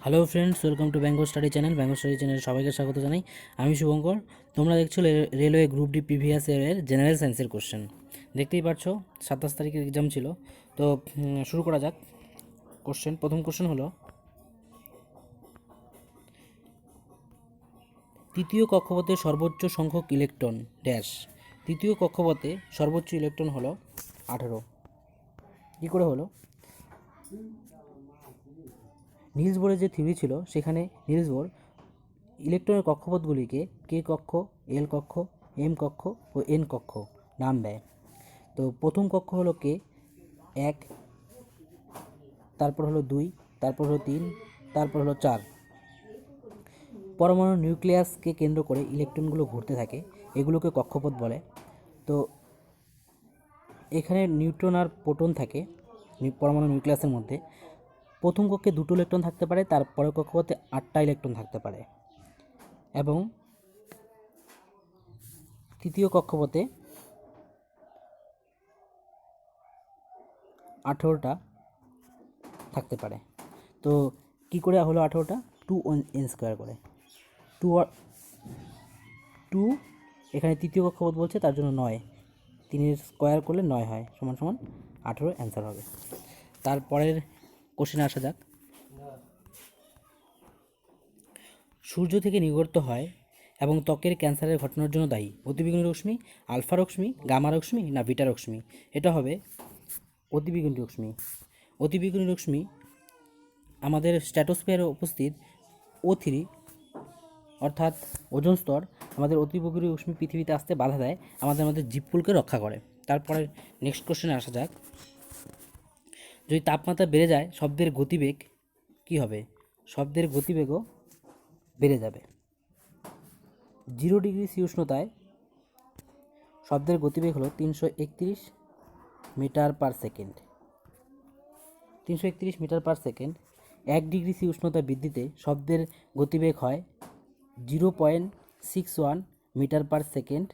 Hello friends, welcome to Bengal study channel. Bengal study চ্যানেলে সবাইকে স্বাগত জানাই। আমি শুভঙ্কর। তোমরা দেখছো রেলওয়ে গ্রুপ ডি প্রিভিয়াস ইয়ারের জেনারেল সায়েন্সের কোশ্চেন। দেখতেই পাচ্ছো 27 তারিখের এক্সাম ছিল। তো শুরু করা যাক কোশ্চেন। প্রথম কোশ্চেন হলো, তৃতীয় কক্ষপথে সর্বোচ্চ সংখ্যক ইলেকট্রন ড্যাশ। তৃতীয় কক্ষপথে সর্বোচ্চ ইলেকট্রন হলো 18। কী করে হলো? নিলস বোরের যে থিওরি ছিল সেখানে নিলস বোর ইলেকট্রনের কক্ষপথগুলিকে কে কক্ষ, এল কক্ষ, এম কক্ষ ও এন কক্ষ নাম দেয়। তো প্রথম কক্ষ হলো কে 1, তারপর হলো 2, তারপর হলো 3, তারপর হলো 4। পরমাণু নিউক্লিয়াসকে কেন্দ্র করে ইলেকট্রনগুলো ঘুরতে থাকে, এগুলোকে কক্ষপথ বলে। তো এখানে নিউট্রন আর প্রোটন থাকে পরমাণু নিউক্লিয়াসের মধ্যে। প্রথম কক্ষে 2টো ইলেকট্রন থাকতে পারে, তারপরের কক্ষপথে 8টা ইলেকট্রন থাকতে পারে, এবং তৃতীয় কক্ষপথে 18টা থাকতে পারে। তো কি করে হলো 18টা? 2n² করে। 2 এখানে তৃতীয় কক্ষপথ বলছে, তার জন্য 9, 3 স্কোয়ার করলে 9 হয়, সমান সমান 18 অ্যান্সার হবে। তারপরের কোশ্চেনে আসা যাক। সূর্য থেকে নির্গত হয় এবং ত্বকের ক্যান্সারের ঘটনার জন্য দায়ী অতিবেগুনি রশ্মি, আলফা রশ্মি, গামা রশ্মি না বিটা রশ্মি? এটা হবে অতিবেগুনি রশ্মি। অতিবেগুনি রশ্মি আমাদের স্ট্র্যাটোস্ফিয়ারে উপস্থিত O3 অর্থাৎ ওজোন স্তর, আমাদের অতিবেগুনি রশ্মি পৃথিবীতে আসতে বাধা দেয়, আমাদের জীবকুলকে রক্ষা করে। তারপরে নেক্সট কোশ্চেনে আসা যাক। যদি তাপমাত্রা বেড়ে যায় শব্দের গতিবেগ কী হবে? শব্দের গতিবেগও বেড়ে যাবে। 0 ডিগ্রি সি উষ্ণতায় শব্দের গতিবেগ হলো 331 metre per second. 331 metre per second. 1 degree C উষ্ণতা বৃদ্ধিতে শব্দের গতিবেগ হয় 0.61 মিটার পার সেকেন্ড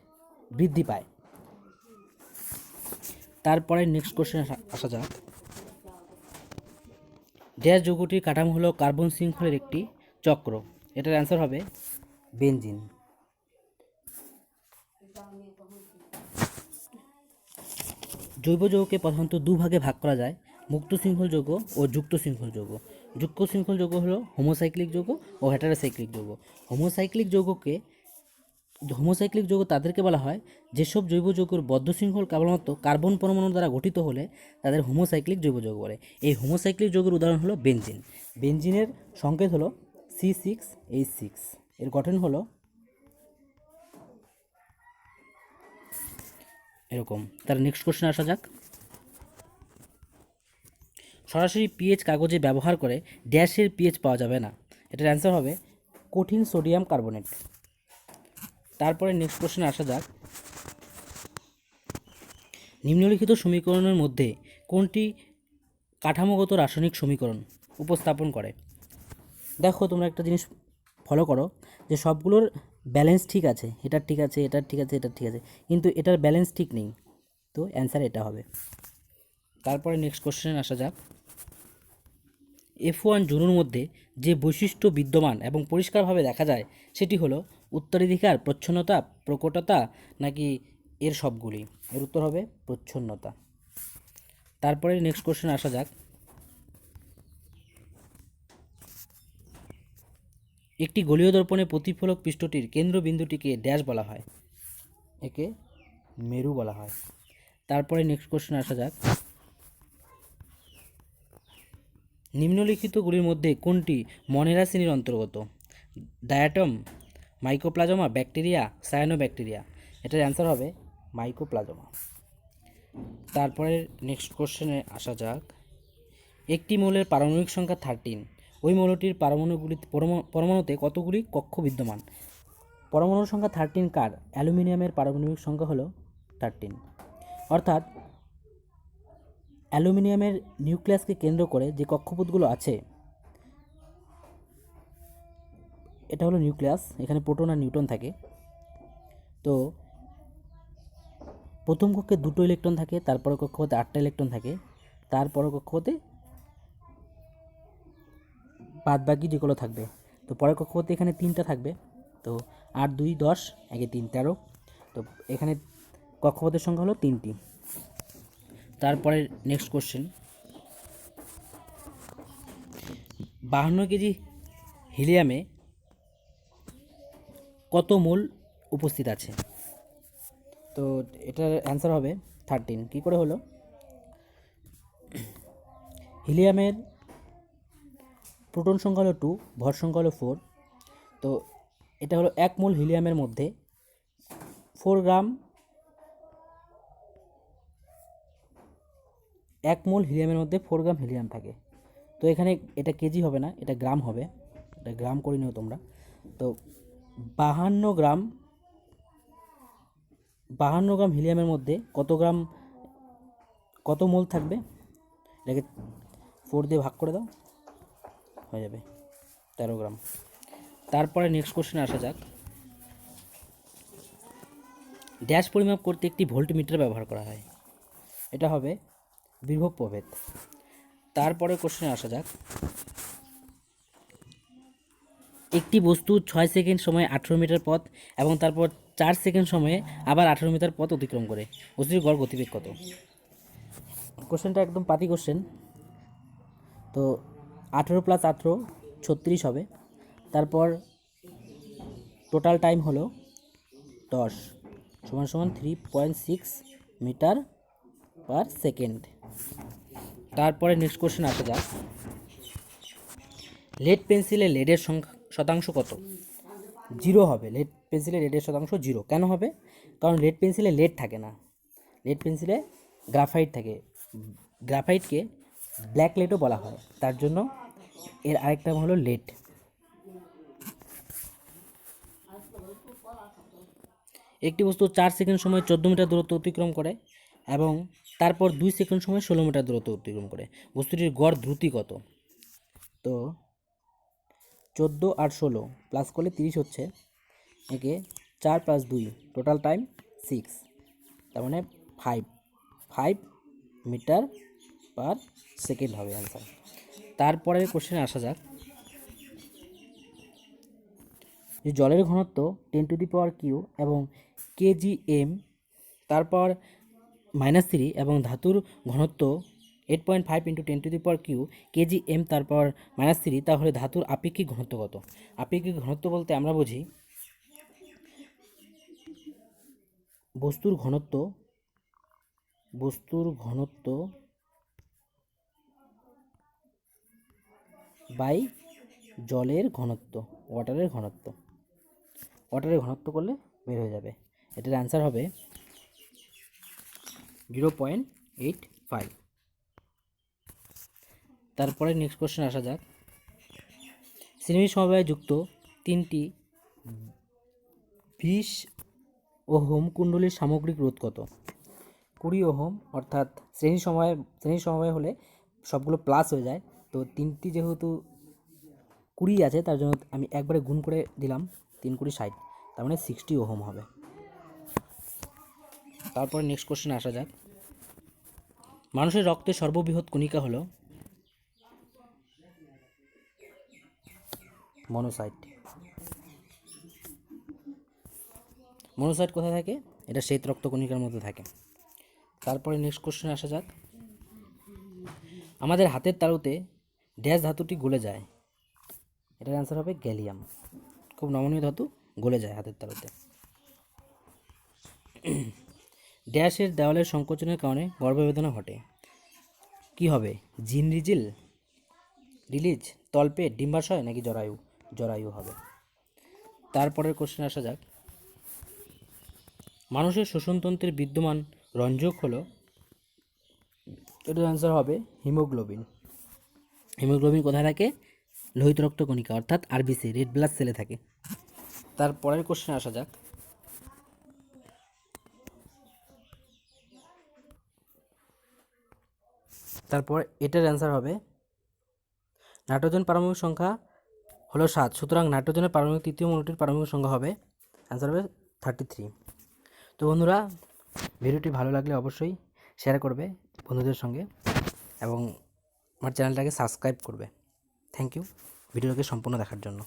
বৃদ্ধি পায়। তারপরে নেক্সট কোশ্চেন আসা যাক। ড্যাশ যৌগটির কাঠামো হলো কার্বন শৃঙ্খলের একটি চক্র। এটার অ্যান্সার হবে বেনজিন। জৈব যৌগকে প্রধানত দুভাগে ভাগ করা যায়, মুক্ত শৃঙ্খল যৌগ ও যুক্ত শৃঙ্খল যৌগ। যুক্ত শৃঙ্খল যৌগ হলো হোমোসাইক্লিক যৌগ ও হেটারোসাইক্লিক যৌগ। হোমোসাইক্লিক যৌগ তাদেরকে বলা হয় যেসব জৈব যৌগের বদ্ধ শৃঙ্খল কেবলমাত্র কার্বন পরমাণু দ্বারা গঠিত হলে তাদের হোমোসাইক্লিক জৈব যৌগ বলে। এই হোমোসাইক্লিক যৌগের উদাহরণ হলো বেনজিন। বেনজিনের সংকেত হলো C6H6। এর গঠন হলো এরকম। তার নেক্সট কোশ্চেন আসা যাক। সরাসরি পিএইচ কাগজে ব্যবহার করে ড্যাশের পিএইচ পাওয়া যাবে না। এটার অ্যান্সার হবে কঠিন সোডিয়াম কার্বনেট। তারপরে নেক্সট কোশ্চেনে আসা যাক। নিম্নলিখিত সমীকরণের মধ্যে কোনটি কাঠামোগত রাসায়নিক সমীকরণ উপস্থাপন করে? দেখো, তোমরা একটা জিনিস ফলো করো যে সবগুলোর ব্যালেন্স ঠিক আছে, এটার ঠিক আছে, এটার ঠিক আছে, এটার ঠিক আছে, কিন্তু এটার ব্যালেন্স ঠিক নেই। তো অ্যান্সার এটা হবে। তারপরে নেক্সট কোশ্চেনে আসা যাক। F1 জুনুর মধ্যে যে বৈশিষ্ট্য বিদ্যমান এবং পরিষ্কারভাবে দেখা যায় সেটি হলো উত্তরাধিকার, প্রচ্ছন্নতা, প্রকটতা নাকি এর সবগুলি? এর উত্তর হবে প্রচ্ছন্নতা। তারপরে নেক্সট কোশ্চেন আসা যাক। একটি গোলীয় দর্পণে প্রতিফলক পৃষ্ঠটির কেন্দ্রবিন্দুটিকে ড্যাশ বলা হয়? একে মেরু বলা হয়। তারপরে নেক্সট কোশ্চেন আসা যাক। নিম্নলিখিতগুলির মধ্যে কোনটি মনেরা শ্রেণীর অন্তর্গত? Diatom, mycoplasma, bacteria, cyanobacteria? এটার অ্যান্সার হবে মাইকোপ্লাজমা। তারপরে নেক্সট কোশ্চেনে আসা যাক। একটি মৌলের পারমাণবিক সংখ্যা 13। ওই মৌলটির পরমাণুতে কতগুলি কক্ষ বিদ্যমান? পরমাণুর সংখ্যা 13 কার? অ্যালুমিনিয়ামের পারমাণবিক সংখ্যা হলো 13। অর্থাৎ অ্যালুমিনিয়ামের নিউক্লিয়াসকে কেন্দ্র করে যে কক্ষপথগুলো আছে এটা হলো নিউক্লিয়াস। এখানে প্রোটন আর নিউট্রন থাকে। তো প্রথম কক্ষে 2টো ইলেকট্রন থাকে, তারপরে কক্ষপথে 8টা ইলেকট্রন থাকে, তারপরে কক্ষপথে বাদ বাকি যেগুলো থাকবে। তো পরের কক্ষপথে এখানে 3টা থাকবে, তো 8 2 10 1 3 13। তো এখানে কক্ষপথের সংখ্যা হলো 3টি। তারপরে নেক্সট কোশ্চেন, 52 কেজি হিলিয়ামে কত মোল উপস্থিত আছে? তো এটার অ্যান্সার হবে 13। কী করে হলো? হিলিয়ামের প্রোটন সংখ্যা হলো 2, ভর সংখ্যা হলো 4। তো এটা হলো 1 মোল হিলিয়ামের মধ্যে 4 গ্রাম, 1 মোল হিলিয়ামের মধ্যে 4 গ্রাম হিলিয়াম থাকে। তো এখানে এটা কেজি হবে না, এটা গ্রাম হবে, এটা গ্রাম করে নিও তোমরা। তো 52 গ্রাম হিলিয়ামের মধ্যে কত মোল থাকবে? এটাকে 4 দিয়ে ভাগ করে দাও, হয়ে যাবে 13 গ্রাম। তারপরে নেক্সট কোশ্চেনে আসা যাক, ড্যাশ পরিমাপ করতে একটি ভোল্টমিটার ব্যবহার করা হয়। এটা হবে বিভব প্রভেদ। তারপরে কোশ্চেনে আসা যাক, একটি বস্তু 6 সেকেন্ড সময়ে 18 মিটার পথ এবং তারপর 4 সেকেন্ড সময়ে আবার 18 মিটার পথ অতিক্রম করে, বস্তুটির গড় গতিবেগ কত? কোশ্চেনটা একদম পাতি কোশ্চেন। তো 18 + 18 36 হবে। তারপর টোটাল টাইম হলো 10 = 3.6 মিটার পার সেকেন্ড। তারপরে নেক্সট কোশ্চেন আসা যাক, লেড পেন্সিলে লেডের শতাংশ কত? 0 হবে। লেড পেন্সিলে লেডের শতাংশ 0 কেন হবে? কারণ লেড পেন্সিলে লেড থাকে না, লেড পেন্সিলে গ্রাফাইট থাকে। গ্রাফাইটকে ব্ল্যাক লেডও বলা হয়, তার জন্য এর আরেকটা নাম হলো লেড। একটি বস্তু 4 সেকেন্ড সময় 14 মিটার দূরত্ব অতিক্রম করে এবং তারপর 2 সেকেন্ড সময় 16 মিটার দূরত্ব অতিক্রম করে, বস্তুটির গড় দ্রুতি কত? তো 14 আর 16 প্লাস করলে 30 হচ্ছে, একে 4 + 2 টোটাল টাইম 6, তার মানে 5 মিটার পার সেকেন্ড হবে অ্যান্সার। তারপরের কোশ্চেনে আসা যাক, যে জলের ঘনত্ব 10⁻³ এবং kgm, তারপর -3 এবং ধাতুর ঘনত্ব 8.5 × 10⁻³ kgm, তারপর -3, তাহলে ধাতুর আপেক্ষিক ঘনত্ব কত? আপেক্ষিক ঘনত্ব বলতে আমরা বুঝি বস্তুর ঘনত্ব বাই জলের ঘনত্ব, ওয়াটারের ঘনত্ব করলে বের হয়ে যাবে। এটার অ্যান্সার হবে 0.85। তারপরে নেক্সট কোশ্চেন আসা যাক, শ্রেণী সমবায়ে যুক্ত 3টি 20 ওহম কুণ্ডলীর সামগ্রিক রোধ কত? 20 ওহম, অর্থাৎ শ্রেণী সমবায় হলে সবগুলো প্লাস হয়ে যায়। তো 3টি যেহেতু 20 আছে, তার জন্য আমি একবারে গুণ করে দিলাম, 3 × 20 = 60, তার মানে 60 ওহম হবে। তারপরে নেক্সট কোশ্চেনে আসা যাক, মানুষের রক্তের সর্ববৃহৎ কণিকা হলো মনোসাইট। কোথায় থাকে? এটা শ্বেত রক্তকণিকার মধ্যে থাকে। তারপরে নেক্সট কোশ্চেনে আসা যাক, আমাদের হাতের তালুতে ড্যাশ ধাতুটি গলে যায়। এটার অ্যান্সার হবে গ্যালিয়াম। খুব নমনীয় ধাতু, গলে যায় হাতের তালুতে। ড্যাশের দেওয়ালের সংকোচনের কারণে গর্ভবেদনা ঘটে, কি হবে? জিন রিলিজ, তলপেট, ডিম্বাশয় নাকি জরায়ু হবে। তারপরের কোশ্চেন আসা যাক, মানুষের শ্বসনতন্ত্রের বিদ্যমান রঞ্জক হলো, এটার অ্যান্সার হবে হিমোগ্লোবিন। কোথায় থাকে? লোহিত রক্ত কণিকা, অর্থাৎ আরবিসি, রেড ব্লাড সেলে থাকে। তারপরের কোশ্চেন আসা যাক, তারপর এটার অ্যান্সার হবে নাইট্রোজেন পারমাণবিক সংখ্যা হলো 7, সুতরাং নাইট্রোজেনের পারমাণবিক তৃতীয় মৌলটির পারমাণবিক সংখ্যা হবে, অ্যান্সার হবে 33। তো বন্ধুরা, ভিডিওটি ভালো লাগলে অবশ্যই শেয়ার করবে বন্ধুদের সঙ্গে এবং আমার চ্যানেলটাকে সাবস্ক্রাইব করবে। Thank you. ভিডিওকে সম্পূর্ণ দেখার জন্য।